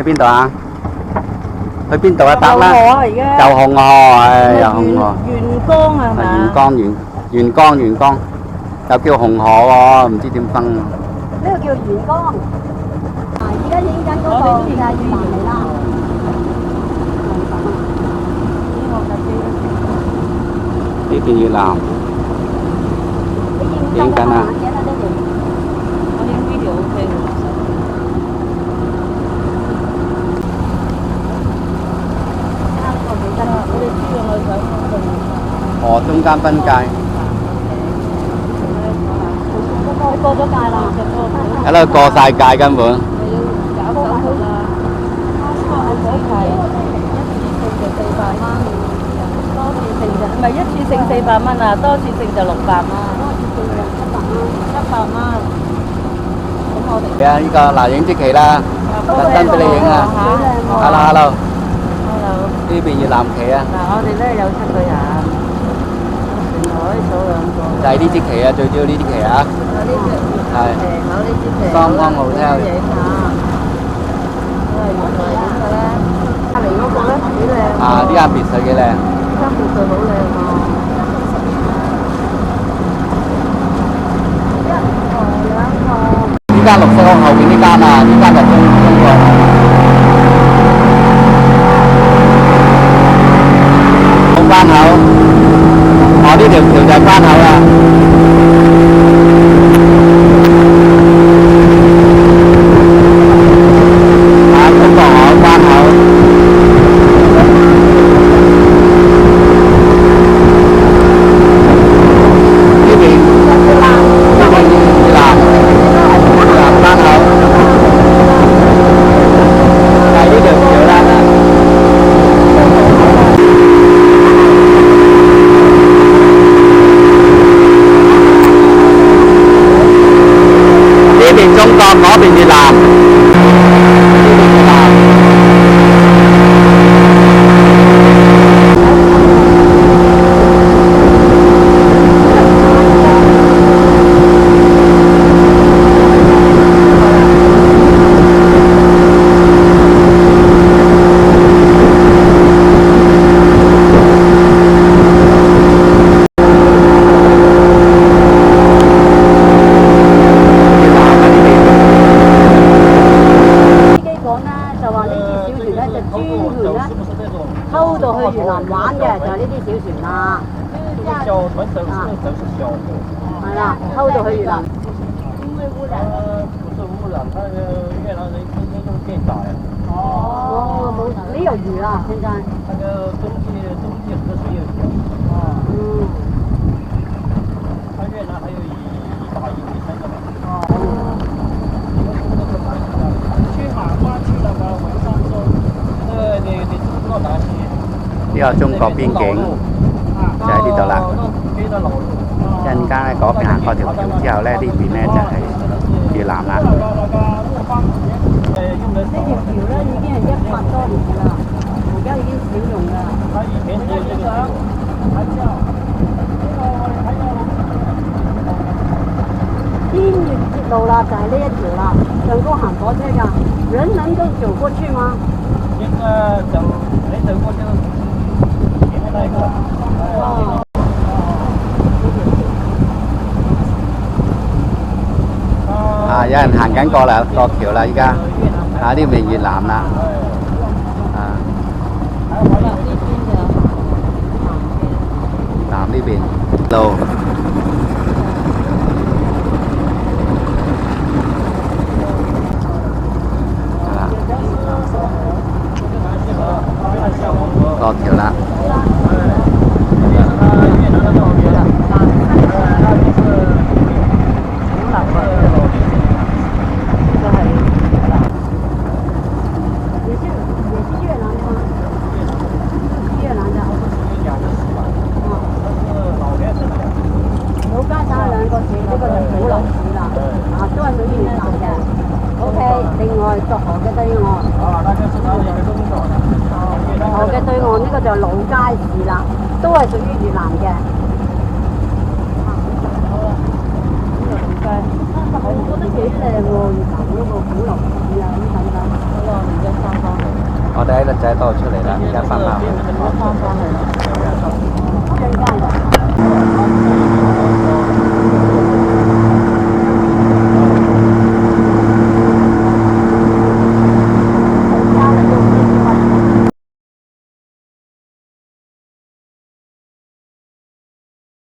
去邊度啊？去邊度啊？得啦。就紅河，唉，又紅河。元江係咪啊？元江，又叫紅河喎，唔知點分啊？呢個叫元江。而家影緊嗰個就係越南嚟啦。呢邊越南。影緊啊！我影 video OK 嘅。哦，中間分界。過咗界啦。喺度過晒界根本。搞手續啦。嗰係一次性400蚊啊，多次性就600蚊。100蚊。咁我哋。係啊，呢個嗱影支旗啦，特登俾你影啊。Hello。呢邊越南旗啊。嗱，我哋咧有7個人，船可以數2個。就係呢支旗啊，最主要呢支旗啊。係。攞呢支旗。雙方好聽。影下。都係原來影嘅咧。隔離嗰個咧幾靚。啊！呢間別墅幾靚。呢間別墅好靚喎。呢間綠色屋後邊呢間啊，呢間就中國。關口，哦呢條橋就係關口啦。中國海關口。呢邊越南關口，就係呢條橋啦。中國嗰邊越南，呢邊越南。偷到去越南玩嘅就係呢啲小船啦。小船就是小貨。係啦，偷到去越南。因為污染。不是污染，那個越南人天天用電打呀。哦，沒有雨啦，現在。那個冬季河水有雨。嗯。它越南還有一大一3個。哦。去海關去那個文山州。你知道哪些？呢個中國邊境就喺呢度啦。一陣間咧嗰邊行過條橋之後咧，呢邊咧就係越南啦。呢條橋咧已經係100多年㗎啦，而家已經少用㗎啦。邊越鐵路啦，就係呢一條啦，上高行火車㗎，人都走過去嗎？應該就你走過就。啊！有人行緊過橋啦，依家啊呢邊越南啦，啊，南呢邊路。過橋啦。過河嘅對岸。河嘅對岸呢個就老街市啦，都係屬於越南嘅。我覺得幾靚喎，越南嗰個鼓樓市啊，咁等等。好啦，而家我哋喺度仔度出嚟啦，而家翻返去。我翻返去啦。